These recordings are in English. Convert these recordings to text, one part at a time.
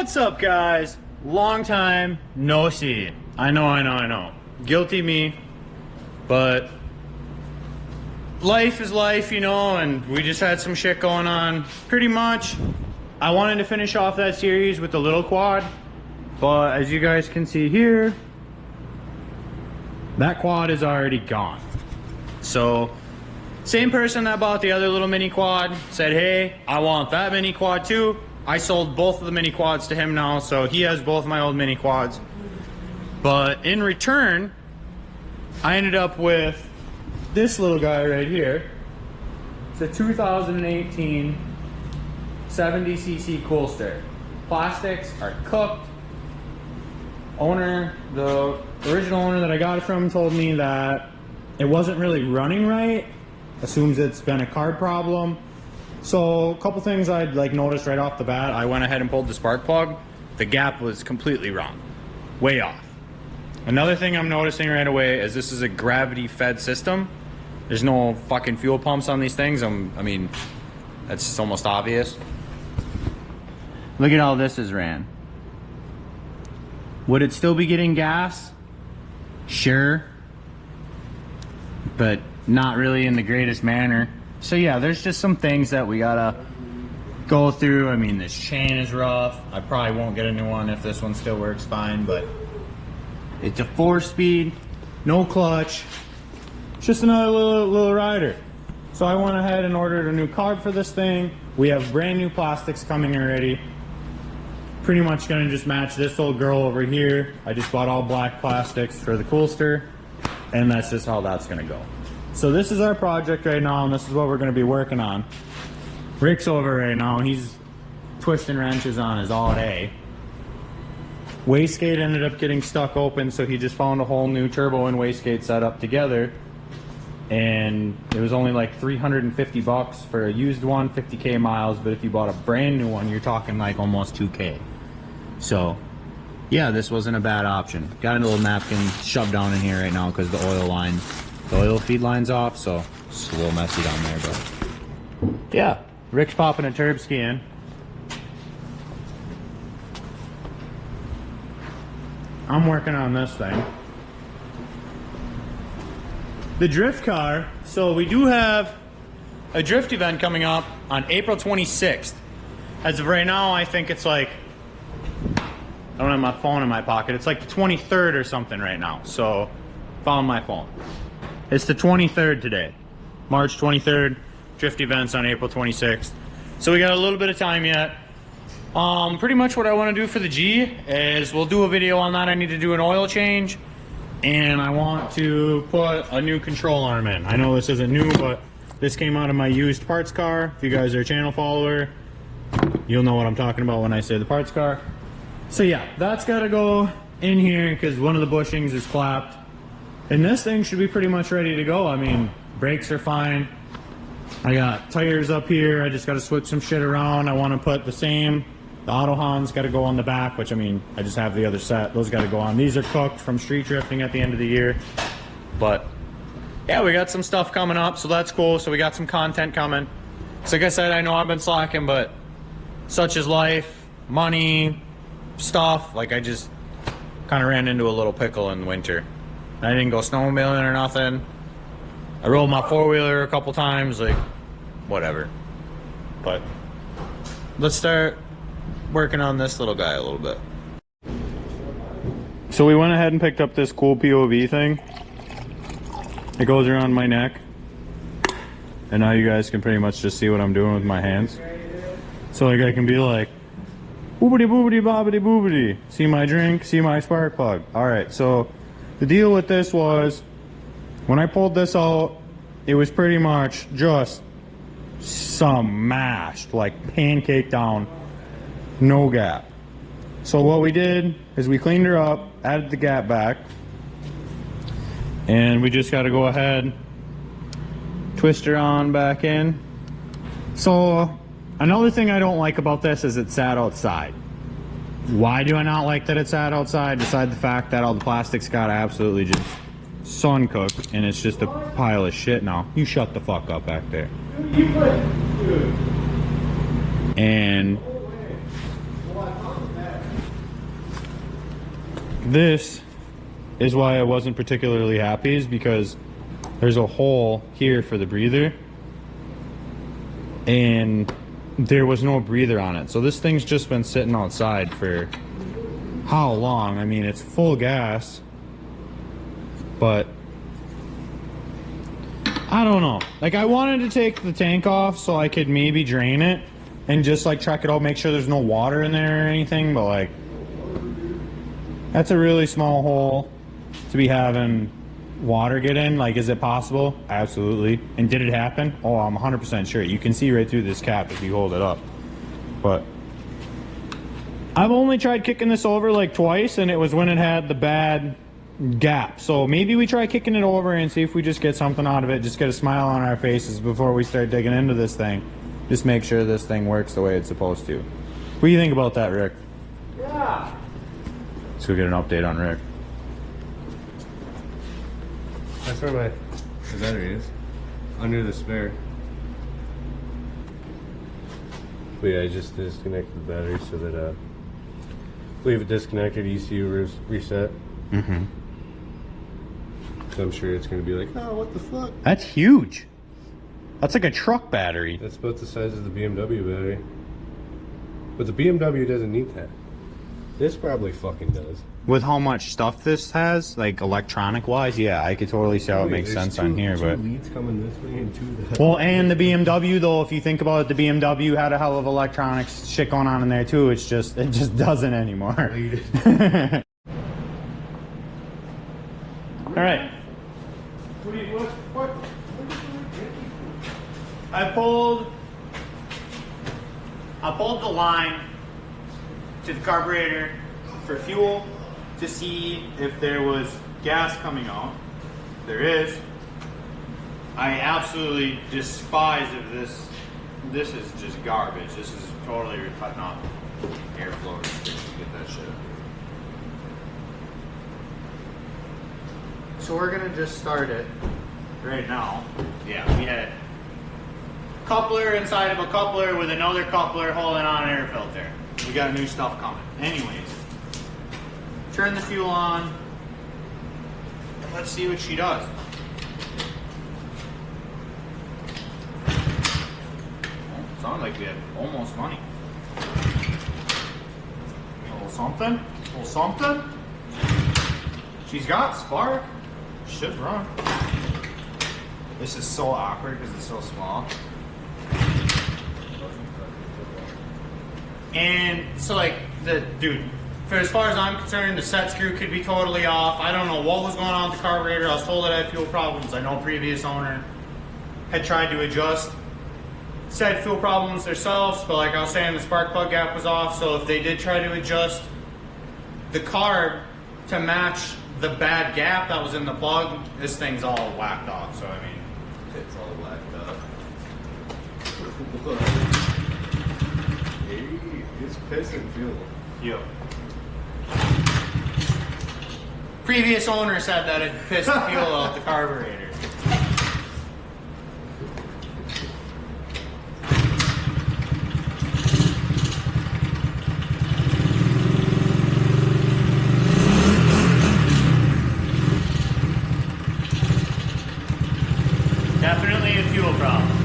What's up, guys? Long time no see. I know. Guilty me, but life is life, you know, and we just had some shit going on. Pretty much, I wanted to finish off that series with the little quad, but as you guys can see here, that quad is already gone. So, same person that bought the other little mini quad said, hey, I want that mini quad too. I sold both of the mini quads to him now, so he has both my old mini quads. But in return, I ended up with this little guy right here. It's a 2018 70cc coolster. Plastics are cooked. The original owner that I got it from told me that it wasn't really running right. Assumes it's been a carb problem. So a couple things I'd noticed right off the bat. I went ahead and pulled the spark plug. The gap was completely wrong, way off. Another thing I'm noticing right away is this is a gravity fed system. There's no fucking fuel pumps on these things. I mean, that's just almost obvious. Look at how this is ran. Would it still be getting gas? Sure, but not really in the greatest manner. So yeah, there's just some things that we gotta go through. I mean, this chain is rough. I probably won't get a new one if this one still works fine, but it's a 4-speed, no clutch. It's just another little rider. So I went ahead and ordered a new carb for this thing. We have brand new plastics coming already. Pretty much gonna just match this old girl over here. I just bought all black plastics for the coolster, and that's just how that's gonna go. So this is our project right now, and this is what we're gonna be working on. Rick's over right now. He's twisting wrenches on his all day. Wastegate ended up getting stuck open, so he just found a whole new turbo and wastegate setup together. And it was only like 350 bucks for a used one, 50K miles, but if you bought a brand new one, you're talking like almost 2K. So yeah, this wasn't a bad option. Got a little napkin shoved down in here right now because the oil feed line's off, so it's a little messy down there, but yeah, Rick's popping a turb ski in. I'm working on this thing. The drift car, so we do have a drift event coming up on April 26th. As of right now, I think it's like, I don't have my phone in my pocket, it's like the 23rd or something right now, so found my phone. It's the 23rd today, March 23rd, drift events on April 26th. So we got a little bit of time yet. Pretty much what I want to do for the G is we'll do a video on that. I need to do an oil change, and I want to put a new control arm in. I know this isn't new, but this came out of my used parts car. If you guys are a channel follower, you'll know what I'm talking about when I say the parts car. So yeah, that's got to go in here because one of the bushings is clapped. And this thing should be pretty much ready to go. I mean, brakes are fine. I got tires up here. I just got to switch some shit around. I want to put the same. The auto Hans got to go on the back, which I mean, I just have the other set. Those got to go on. These are cooked from street drifting at the end of the year. But yeah, we got some stuff coming up, so that's cool. So we got some content coming. So like I said, I know I've been slacking, but such is life, money, stuff. Like I just kind of ran into a little pickle in the winter. I didn't go snowmobiling or nothing. I rolled my four-wheeler a couple times, like, whatever. But let's start working on this little guy a little bit. So we went ahead and picked up this cool POV thing. It goes around my neck. And now you guys can pretty much just see what I'm doing with my hands. So like I can be like, boobity boobity bobbity boobity. See my drink, see my spark plug. Alright, so the deal with this was, when I pulled this out, it was pretty much just some mashed, like pancake down, no gap. So what we did is we cleaned her up, added the gap back, and we just got to go ahead, twist her on back in. So another thing I don't like about this is it sat outside. Why do I not like that it sat outside, beside the fact that all the plastics got absolutely just sun cooked and it's just a pile of shit now. You shut the fuck up back there. And this is why I wasn't particularly happy, is because there's a hole here for the breather and there was no breather on it. So this thing's just been sitting outside for how long? I mean, it's full gas, but I don't know. Like, I wanted to take the tank off so I could maybe drain it and just like check it out, make sure there's no water in there or anything, but like, that's a really small hole to be having water get in. Like, is it possible? Absolutely. And did it happen? Oh, I'm 100% sure. You can see right through this cap if you hold it up. But I've only tried kicking this over like twice, and it was when it had the bad gap. So maybe we try kicking it over and see if we just get something out of it, just get a smile on our faces before we start digging into this thing. Just make sure this thing works the way it's supposed to. What do you think about that, Rick? Yeah. Let's go get an update on Rick. That's where my battery is. Under the spare. But yeah, I just disconnected the battery so that leave it disconnected, ECU reset. Mm-hmm. So I'm sure it's gonna be like, oh, what the fuck? That's huge. That's like a truck battery. That's about the size of the BMW battery. But the BMW doesn't need that. This probably fucking does. With how much stuff this has, like electronic wise, yeah, I could totally see how it makes sense on here, but two leads coming this way and two that. well, and the BMW though, if you think about it, the BMW had a hell of electronics shit going on in there too. It just doesn't anymore. All right. What? I pulled the line to the carburetor for fuel to see if there was gas coming out. There is. I absolutely despise if this is just garbage. This is totally cutting off airflow to get that shit. So we're gonna just start it right now. Yeah, we had a coupler inside of a coupler with another coupler holding on an air filter. We got new stuff coming. Anyways, turn the fuel on and let's see what she does. Oh, sounds like we have almost money. A little something, a little something. She's got spark. Should run. This is so awkward because it's so small. And so like dude, for as far as I'm concerned, the set screw could be totally off. I don't know what was going on with the carburetor. I was told it had fuel problems. I know previous owner had tried to adjust said fuel problems themselves, but like I was saying, the spark plug gap was off. So if they did try to adjust the carb to match the bad gap that was in the plug, this thing's all whacked off. So I mean, it's all whacked up. Hey, it's pissing fuel. Yep. Previous owner said that it pissed the fuel out the carburetor. Definitely a fuel problem.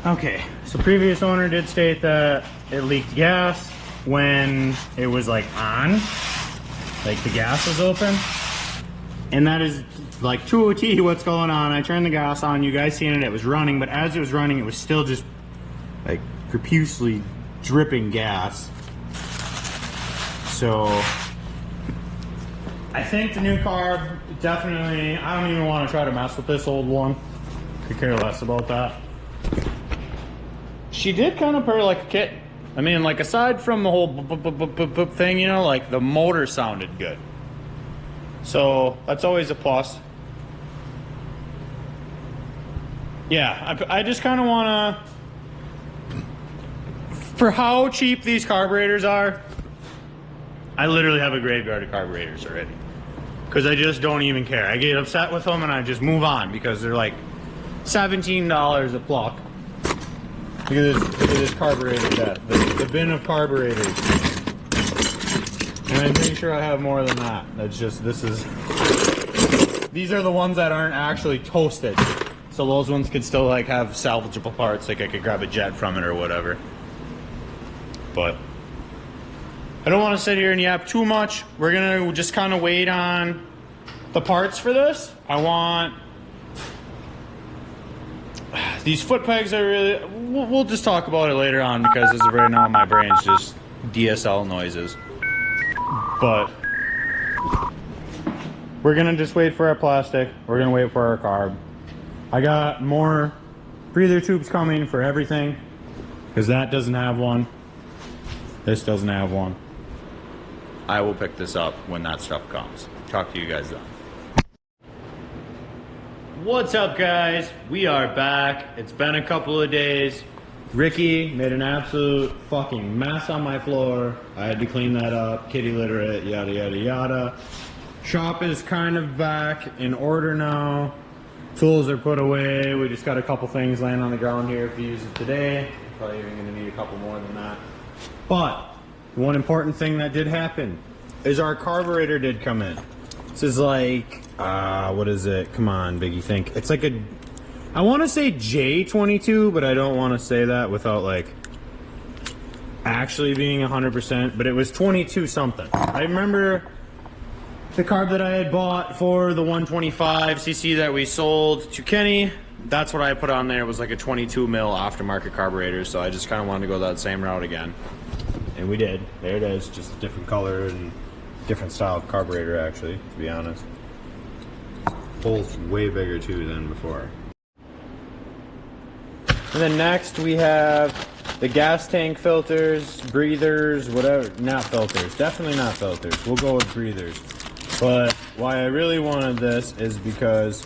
Okay, so previous owner did state that it leaked gas when it was like on, like the gas was open. And that is like to a T what's going on. I turned the gas on, you guys seen it, it was running, but as it was running, it was still just like profusely dripping gas. So I think the new carb definitely, I don't even want to try to mess with this old one. Could care less about that. she did kind of purr like a kitten. I mean, like, aside from the whole boop thing, you know, like, the motor sounded good. So, that's always a plus. Yeah, I just kind of want to... For how cheap these carburetors are, I literally have a graveyard of carburetors already. Because I just don't even care. I get upset with them and I just move on because they're like $17 a pluck. Look at this carburetor set. The bin of carburetors. And I'm pretty sure I have more than that. That's just, these are the ones that aren't actually toasted. So those ones could still like have salvageable parts, like I could grab a jet from it or whatever. But I don't want to sit here and yap too much. We're gonna just kind of wait on the parts for this. I want these foot pegs are really, we'll just talk about it later on because as of right now my brain's just DSL noises. But we're gonna just wait for our plastic. We're gonna wait for our carb. I got more breather tubes coming for everything because that doesn't have one. This doesn't have one. I will pick this up when that stuff comes. Talk to you guys then. What's up, guys? We are back. It's been a couple of days. Ricky made an absolute fucking mess on my floor. I had to clean that up, kitty litter it, yada yada yada. Shop is kind of back in order now. Tools are put away. We just got a couple things laying on the ground here if you use it today. Probably even gonna need a couple more than that. But one important thing that did happen is our carburetor did come in. This is like, what is it? Come on, Biggie, think. It's like a, I want to say J22, but I don't want to say that without like actually being 100%, but it was 22 something. I remember the carb that I had bought for the 125cc that we sold to Kenny. That's what I put on there. It was like a 22 mil aftermarket carburetor, so I just kind of wanted to go that same route again. And we did. There it is, just a different color and different style of carburetor, actually, to be honest. Hole's way bigger too than before. And then next we have the gas tank filters, breathers, whatever. Not filters, definitely not filters. We'll go with breathers. But why I really wanted this is because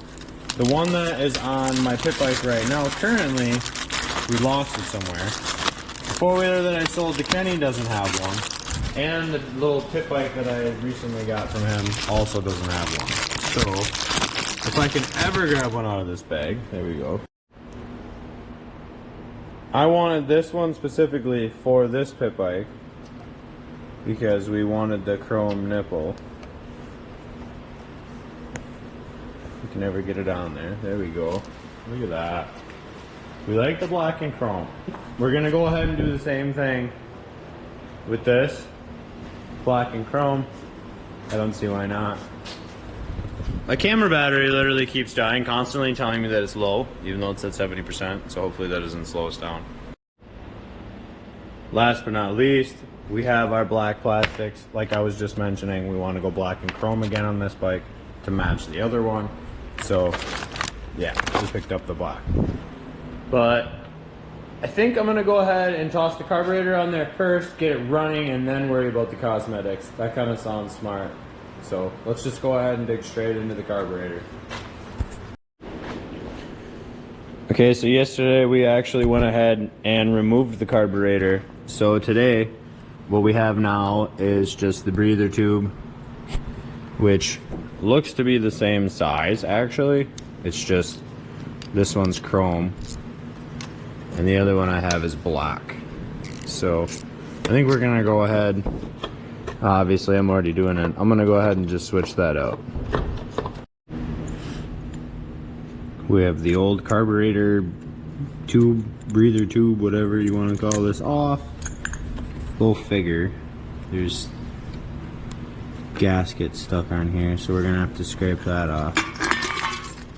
the one that is on my pit bike right now, currently, we lost it somewhere. The four-wheeler that I sold to Kenny doesn't have one. And the little pit bike that I recently got from him also doesn't have one. So, if I can ever grab one out of this bag, there we go. I wanted this one specifically for this pit bike because we wanted the chrome nipple. You can never get it on there. There we go. Look at that. We like the black and chrome. We're gonna go ahead and do the same thing with this. Black and chrome. I don't see why not. My camera battery literally keeps dying, constantly telling me that it's low, even though it's at 70%, so hopefully that doesn't slow us down. Last but not least, we have our black plastics. Like I was just mentioning, we want to go black and chrome again on this bike to match the other one. So, yeah, we picked up the black. But I think I'm gonna go ahead and toss the carburetor on there first, get it running, and then worry about the cosmetics. That kind of sounds smart. So let's just go ahead and dig straight into the carburetor. Okay, so yesterday we actually went ahead and removed the carburetor. So today, what we have now is just the breather tube, which looks to be the same size actually. It's just, this one's chrome. And the other one I have is black. So I think we're gonna go ahead, obviously I'm already doing it, I'm gonna go ahead and just switch that out. We have the old carburetor tube, breather tube, whatever you want to call this, off. Go figure. There's gasket stuck on here, so we're gonna have to scrape that off.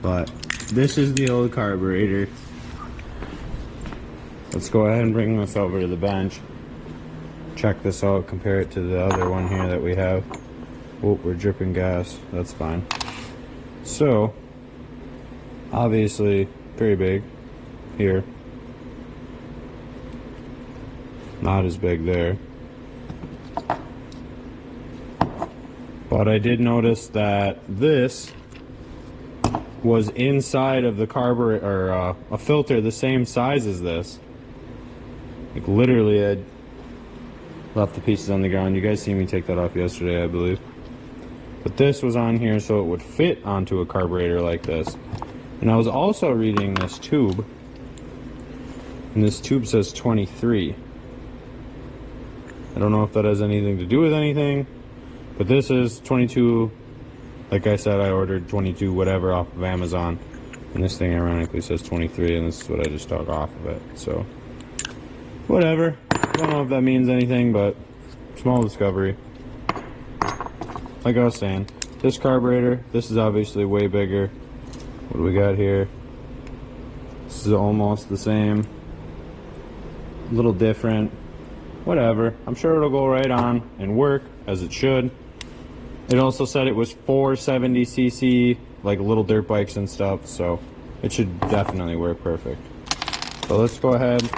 But this is the old carburetor. Let's go ahead and bring this over to the bench. Check this out, compare it to the other one here that we have. Oh, we're dripping gas. That's fine. So, obviously, pretty big here. Not as big there. But I did notice that this was inside of the carburetor, or a filter the same size as this. Like literally, I left the pieces on the ground. You guys seen me take that off yesterday, I believe. But this was on here so it would fit onto a carburetor like this. And I was also reading this tube, and this tube says 23. I don't know if that has anything to do with anything, but this is 22. Like I said, I ordered 22 whatever off of Amazon, and this thing ironically says 23, and this is what I just took off of it. So whatever. I don't know if that means anything, but small discovery. Like I was saying, this carburetor, this is obviously way bigger. What do we got here? This is almost the same, a little different. Whatever, I'm sure it'll go right on and work as it should. It also said it was 470cc, like little dirt bikes and stuff, so it should definitely work perfect. So let's go ahead,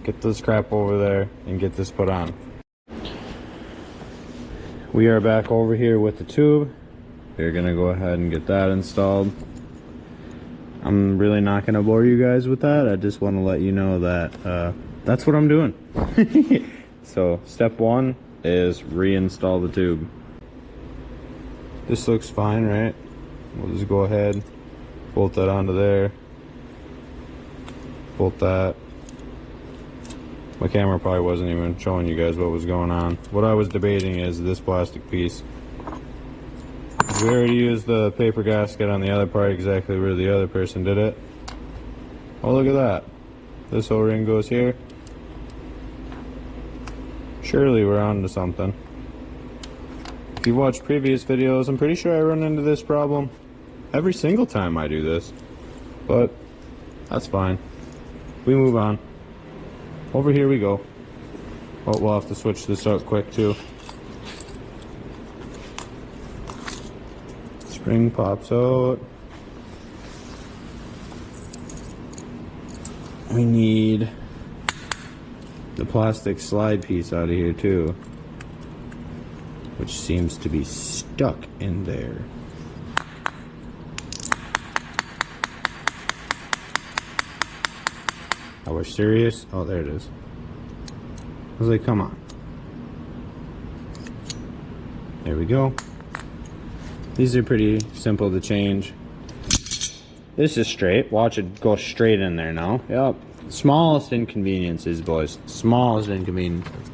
get this crap over there and get this put on. We are back over here with the tube. We're gonna go ahead and get that installed. I'm really not gonna bore you guys with that. I just want to let you know that that's what I'm doing. So step one is reinstall the tube. This looks fine, right? We'll just go ahead, bolt that onto there, bolt that. My camera probably wasn't even showing you guys what was going on. What I was debating is this plastic piece. We already used the paper gasket on the other part exactly where the other person did it. Oh, look at that. This O-ring goes here. Surely we're on to something. If you've watched previous videos, I'm pretty sure I run into this problem every single time I do this. But that's fine. We move on. Over here we go. Oh, we'll have to switch this out quick too. Spring pops out. We need the plastic slide piece out of here too, which seems to be stuck in there. Oh, we're serious? Oh, there it is. I was like, come on. There we go. These are pretty simple to change. This is straight. Watch it go straight in there now. Yep. Smallest inconveniences, boys. Smallest inconveniences.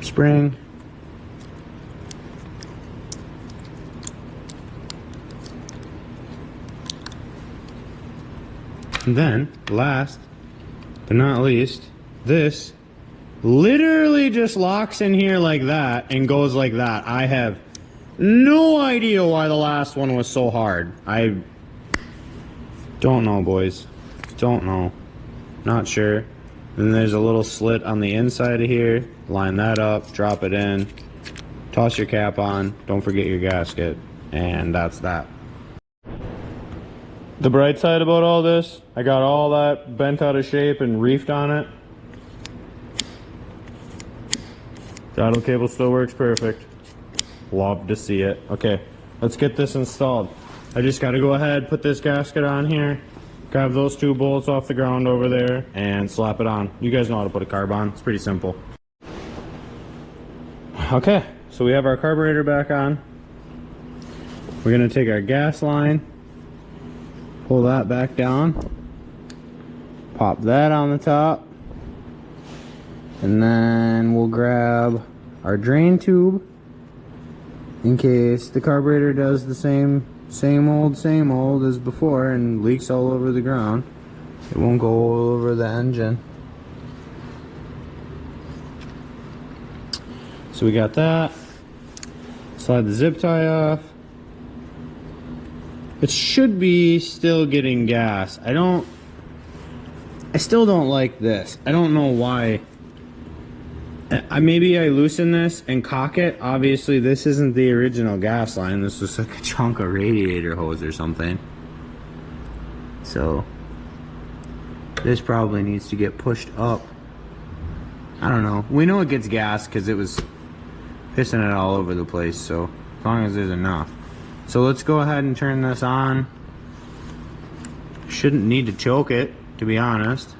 Spring. And then, last but not least, this literally just locks in here like that and goes like that. I have no idea why the last one was so hard. I don't know, boys. Don't know. Not sure. Then there's a little slit on the inside of here. Line that up, drop it in, toss your cap on, don't forget your gasket, and that's that. The bright side about all this, I got all that bent out of shape and reefed on it. Throttle cable still works perfect. Love to see it. Okay, let's get this installed. I just got to go ahead, put this gasket on here, grab those two bolts off the ground over there, and slap it on. You guys know how to put a carb on. It's pretty simple. Okay, so we have our carburetor back on. We're going to take our gas line, pull that back down, pop that on the top, and then we'll grab our drain tube in case the carburetor does the same old as before and leaks all over the ground. It won't go all over the engine. So we got that. Slide the zip tie off. It should be still getting gas. I still don't like this. I don't know why. Maybe I loosen this and cock it. Obviously this isn't the original gas line. This was like a chunk of radiator hose or something. So this probably needs to get pushed up I don't know. We know it gets gas because it was pissing it all over the place, so as long as there's enough. So let's go ahead and turn this on. Shouldn't need to choke it, to be honest.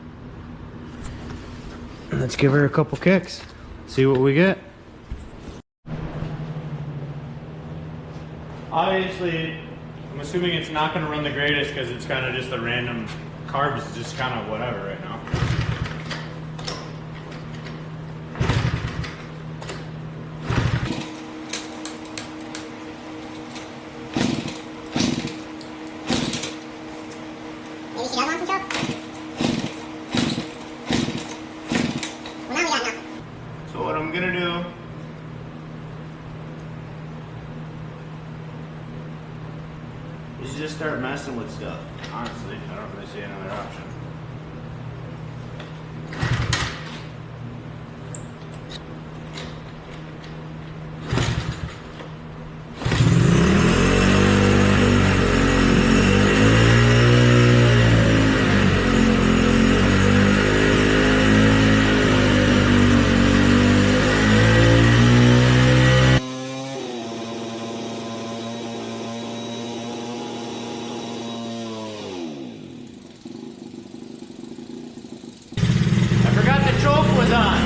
Let's give her a couple kicks. See what we get. Obviously, I'm assuming it's not going to run the greatest because it's kind of just a random carbs, just kind of whatever right now. Maybe she does want some choke? Well, now we got enough. So what I'm going to do is just start messing with stuff. Honestly, I don't really see another option. Choke was on.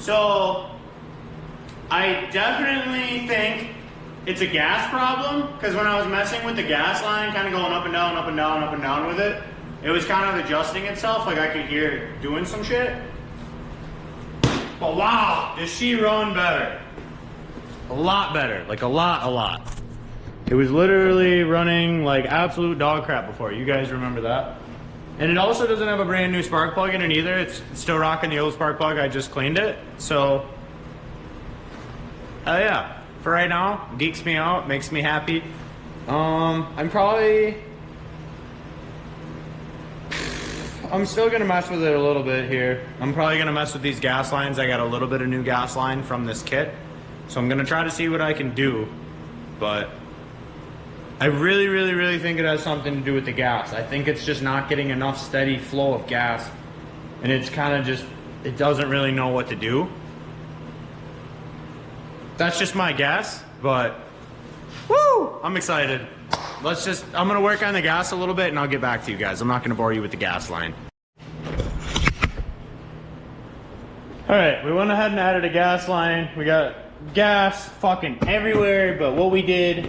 So I definitely think it's a gas problem, because when I was messing with the gas line, kind of going up and down, up and down, up and down with it, it was kind of adjusting itself, like I could hear it doing some shit. But wow, does she run better? A lot better, like a lot. It was literally running like absolute dog crap before. You guys remember that? And it also doesn't have a brand new spark plug in it either. It's still rocking the old spark plug. I just cleaned it. So, yeah, for right now, geeks me out, makes me happy. I'm still gonna mess with it a little bit here. I'm probably gonna mess with these gas lines. I got a little bit of new gas line from this kit. So I'm gonna try to see what I can do. But I really think it has something to do with the gas. I think it's just not getting enough steady flow of gas. And it's kind of just, it doesn't really know what to do. That's just my guess, but woo, I'm excited. I'm gonna work on the gas a little bit and I'll get back to you guys. I'm not gonna bore you with the gas line. All right, we went ahead and added a gas line. We got gas fucking everywhere, but what we did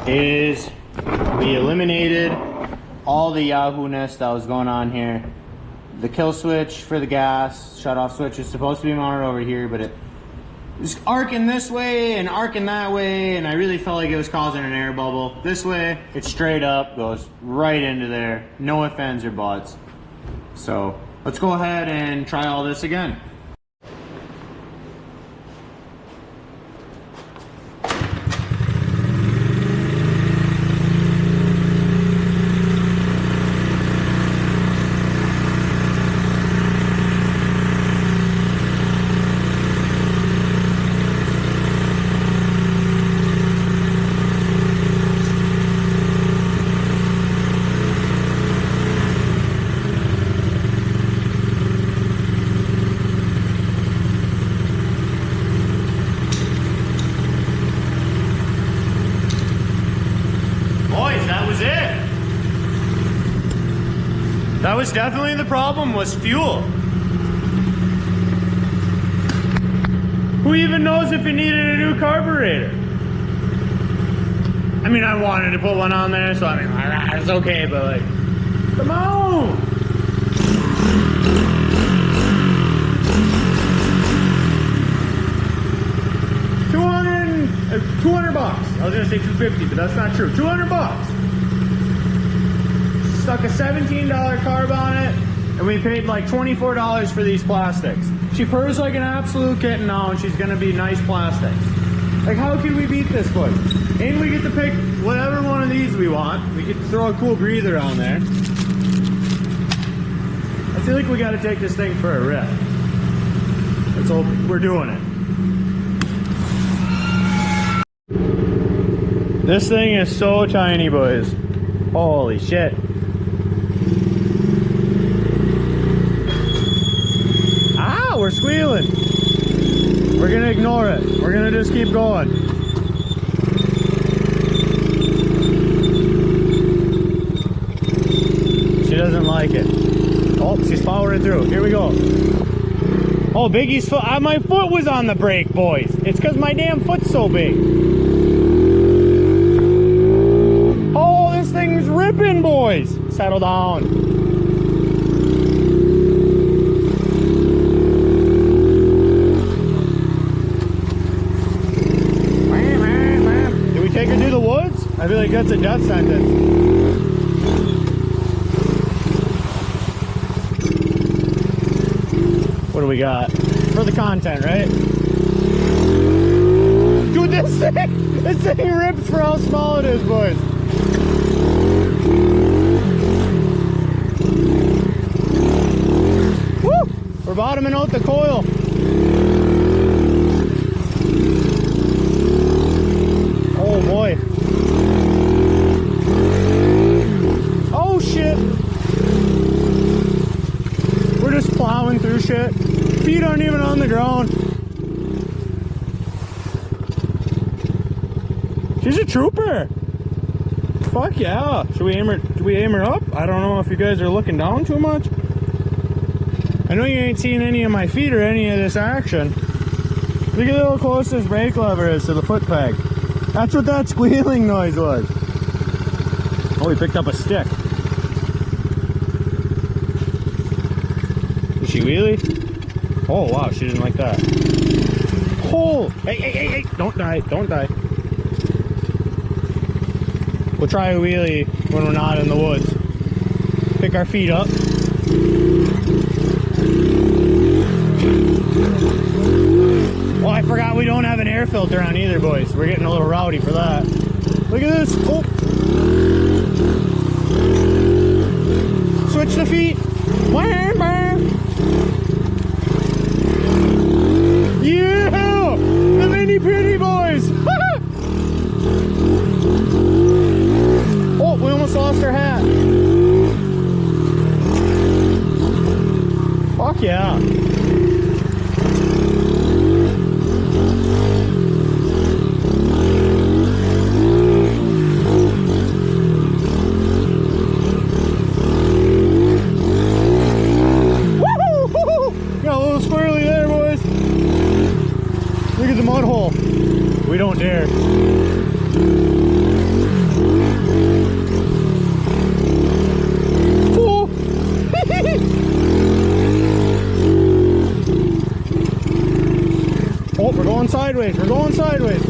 is we eliminated all the Yahoo-ness that was going on here. The kill switch for the gas shut-off switch is supposed to be mounted over here, but it was arcing this way and arcing that way, and I really felt like it was causing an air bubble. This way, it's straight up, goes right into there. No ifs, ands, or buts. So let's go ahead and try all this again. That was definitely the problem, was fuel. Who even knows if it needed a new carburetor? I mean, I wanted to put one on there, so I mean, it's okay, but like, Come on! 200 bucks. I was gonna say 250, but that's not true. 200 bucks. Stuck a $17 carb on it, and we paid like $24 for these plastics. She purrs like an absolute kitten now, and she's gonna be nice plastics. Like, how can we beat this, boys? And we get to pick whatever one of these we want. We get to throw a cool breather on there. I feel like we gotta take this thing for a rip. Let's hope we're doing it. This thing is so tiny, boys. Holy shit. Ah, we're squealing. We're gonna ignore it. We're gonna just keep going. She doesn't like it. Oh, she's powering through. Here we go. Oh, Biggie's foot. My foot was on the brake, boys. It's because my damn foot's so big. Oh, this thing's ripping, boys. Settle down. Did we take her to the woods? I feel like that's a death sentence. What do we got? For the content, right? Dude, this thing rips for how small it is, boys. Woo! We're bottoming out the coil. Oh boy. Oh shit. We're just plowing through shit. Feet aren't even on the ground. She's a trooper. Fuck yeah. Should we aim her? Do we aim her up? I don't know if you guys are looking down too much. I know you ain't seen any of my feet or any of this action. Look at how close this brake lever is to the foot peg. That's what that squealing noise was. Oh, we picked up a stick. Did she wheelie? Oh wow, she didn't like that. Oh, hey, don't die, don't die. We'll try a wheelie when we're not in the woods. Pick our feet up. Oh, I forgot we don't have an air filter on either, boys. We're getting a little rowdy for that. Look at this. Oh. Switch the feet. Yeah! The mini pretty boys! Oh, we almost lost our hat. Fuck yeah. Got a little squirrely there, boys. Look at the mud hole. We don't dare. Oh, oh, we're going sideways. We're going sideways.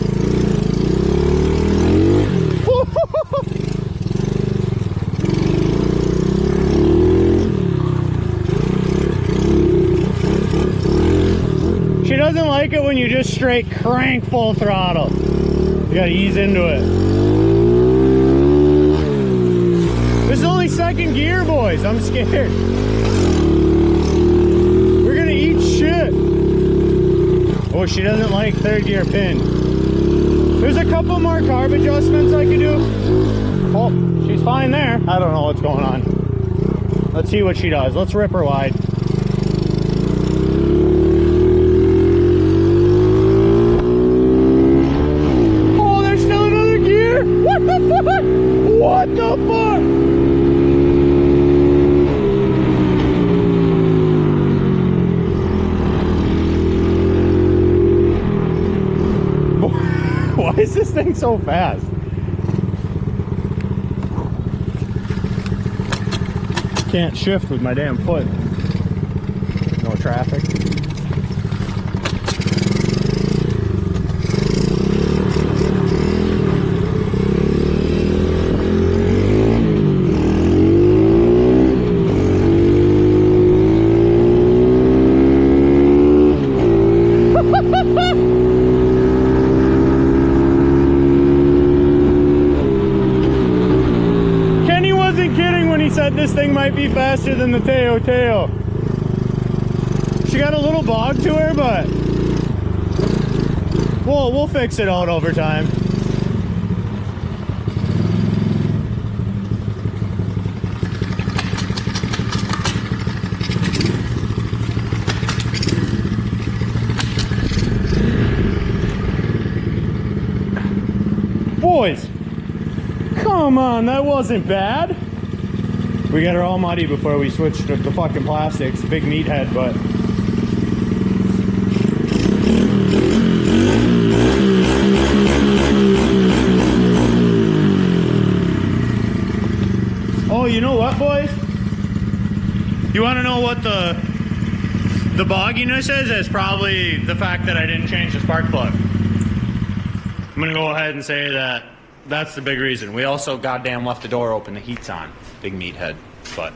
She doesn't like it when you just straight crank full throttle. You gotta ease into it. This is only second gear, boys. I'm scared. We're gonna eat shit. Oh, she doesn't like third gear pin. There's a couple more carb adjustments I could do. Oh, she's fine there. I don't know what's going on. Let's see what she does. Let's rip her wide. What the fuck? Why is this thing so fast? can't shift with my damn foot. No traffic. This thing might be faster than the Teo Teo. She got a little bog to her, but we'll fix it out over time. Boys, come on, that wasn't bad. We got her all muddy before we switched to the fucking plastics. Big meathead, but oh, you know what, boys? You want to know what the bogginess is? It's probably the fact that I didn't change the spark plug. I'm gonna go ahead and say that that's the big reason. We also goddamn left the door open. The heat's on. Big meathead, but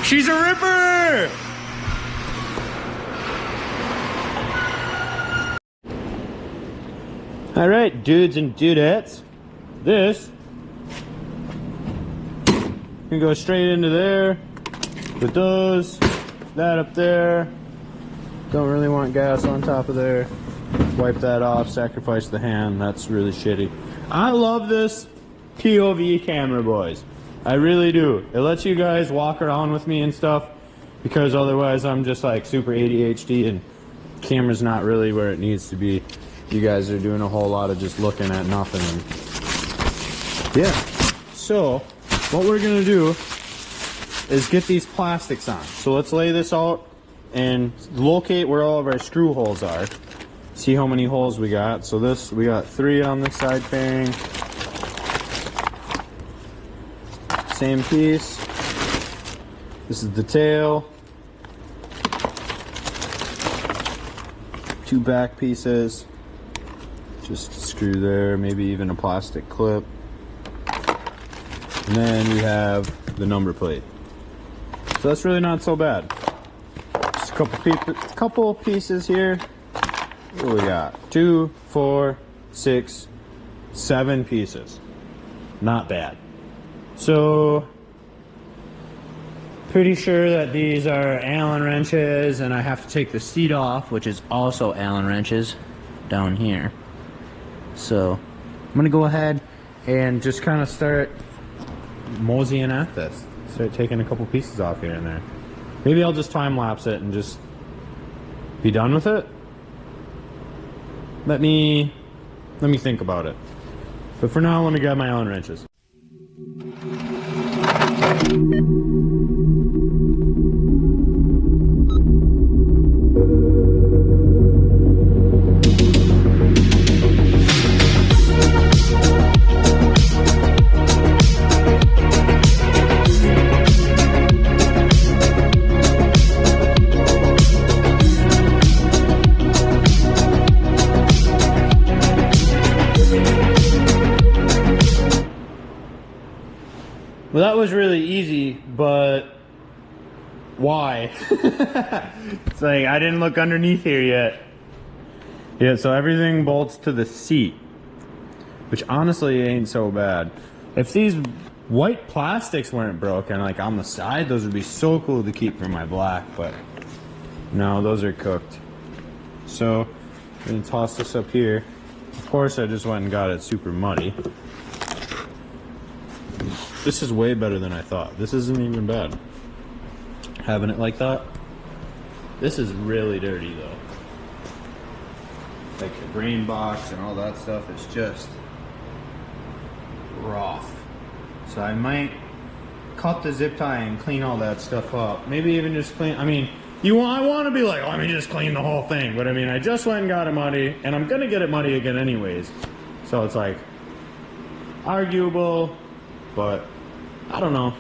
she's a ripper! Alright, dudes and dudettes. This can go straight into there. With those, that up there. Don't really want gas on top of there. Wipe that off, sacrifice the hand. That's really shitty. I love this POV camera, boys. I really do. It lets you guys walk around with me and stuff, because otherwise I'm just like super ADHD and camera's not really where it needs to be. You guys are doing a whole lot of just looking at nothing. And yeah. So what we're gonna do is get these plastics on. So let's lay this out and locate where all of our screw holes are. See how many holes we got. So this, we got 3 on this side fairing. Same piece. This is the tail. 2 back pieces. Just a screw there, maybe even a plastic clip. And then we have the number plate. So that's really not so bad. Just a couple pieces here. What do we got? 2, 4, 6, 7 pieces. Not bad. So, pretty sure that these are Allen wrenches, and I have to take the seat off, which is also Allen wrenches down here. So, I'm gonna go ahead and just kind of start moseying at this. Start taking a couple pieces off here and there. Maybe I'll just time lapse it and just be done with it. Let me think about it. But for now, let me grab my Allen wrenches. Well, that was really easy, but why? It's like I didn't look underneath here yet. Yeah, so everything bolts to the seat, which honestly ain't so bad. If these white plastics weren't broken, like on the side, those would be so cool to keep for my black, but no, those are cooked. So I'm gonna toss this up here. Of course, I just went and got it super muddy. This is way better than I thought. This isn't even bad. Having it like that. This is really dirty though. Like the grain box and all that stuff is just rough. So I might cut the zip tie and clean all that stuff up. Maybe even just clean, I mean, I want to be like, let me just clean the whole thing. But I mean, I just went and got it muddy, and I'm gonna get it muddy again anyways. So it's like, arguable, but I don't know.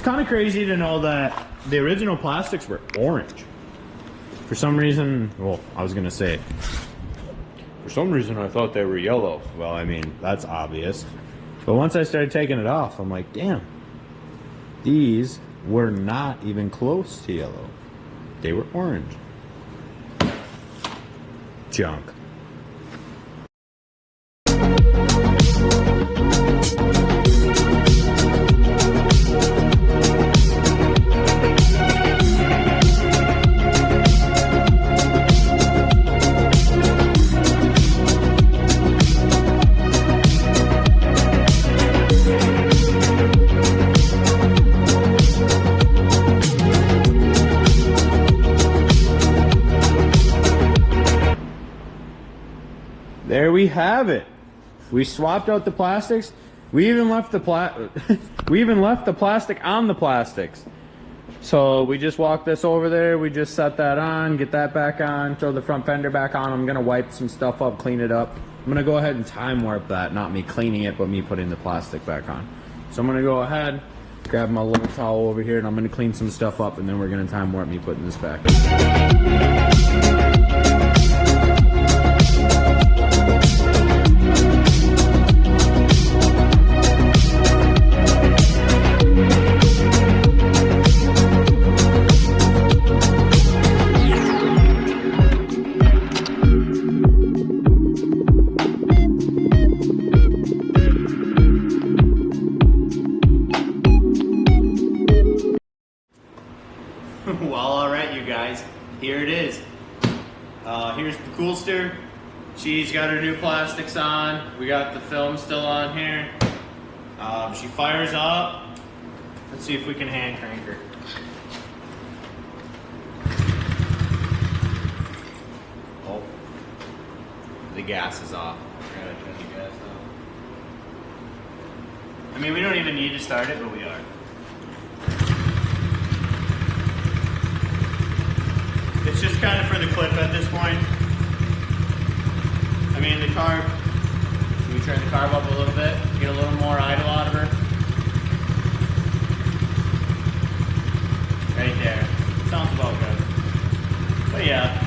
kind of crazy to know that the original plastics were orange. For some reason, well, I was gonna say, for some reason I thought they were yellow. Well, I mean, that's obvious. But once I started taking it off, I'm like, damn, these were not even close to yellow. They were orange. Junk. There we have it. We swapped out the plastics. We even left the plastic on the plastics. So we just walked this over there. We just set that on, get that back on, throw the front fender back on. I'm gonna wipe some stuff up, clean it up. I'm gonna go ahead and time warp that. Not me cleaning it, but me putting the plastic back on. So I'm gonna go ahead, grab my little towel over here, and I'm gonna clean some stuff up, and then we're gonna time warp me putting this back. Well, alright you guys, here it is. Here's the coolster. She's got her new plastics on. We got the film still on here. She fires up. Let's see if we can hand crank her. Oh, the gas is off. I gotta turn the gas off. I mean, we don't even need to start it, but we are. It's just kind of for the clip at this point. I mean, the carb, we turn the carb up a little bit, get a little more idle out of her. Right there. Sounds about good. But yeah.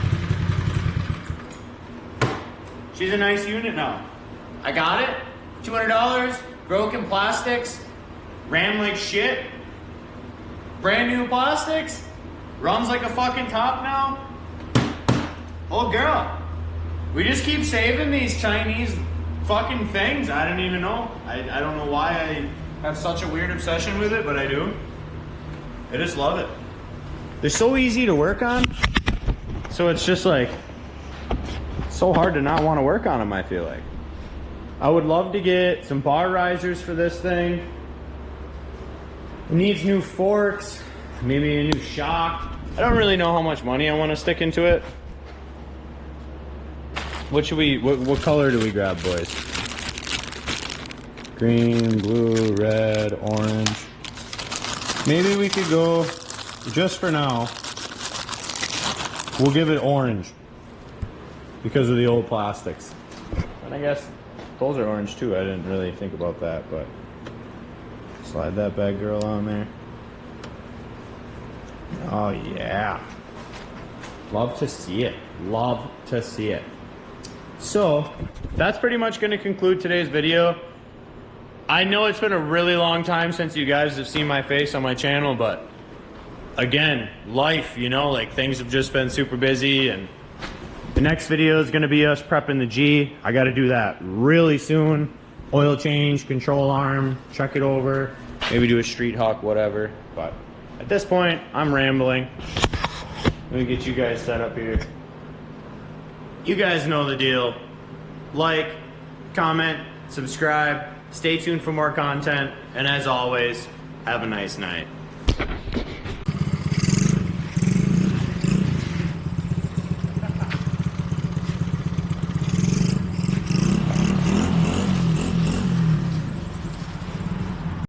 She's a nice unit now. I got it. $200, broken plastics, ran like shit. Brand new plastics. Runs like a fucking top now. Oh girl, we just keep saving these Chinese fucking things. I don't even know. I don't know why I have such a weird obsession with it, but I do. I just love it. They're so easy to work on. So it's just like, so hard to not want to work on them, I feel like. I would love to get some bar risers for this thing. It needs new forks. Maybe a new shock. I don't really know how much money I want to stick into it. What should we, what color do we grab, boys? Green, blue, red, orange. Maybe we could go, just for now, we'll give it orange. Because of the old plastics. And I guess those are orange too. I didn't really think about that, but slide that bad girl on there. Oh yeah, love to see it, love to see it. So that's pretty much going to conclude today's video. I know it's been a really long time since you guys have seen my face on my channel, but again, life, you know, like things have just been super busy, and the next video is going to be us prepping the G. I got to do that really soon. Oil change, control arm, check it over, maybe do a street hawk, whatever, but at this point, I'm rambling. Let me get you guys set up here. You guys know the deal. Like, comment, subscribe, stay tuned for more content, and as always, have a nice night.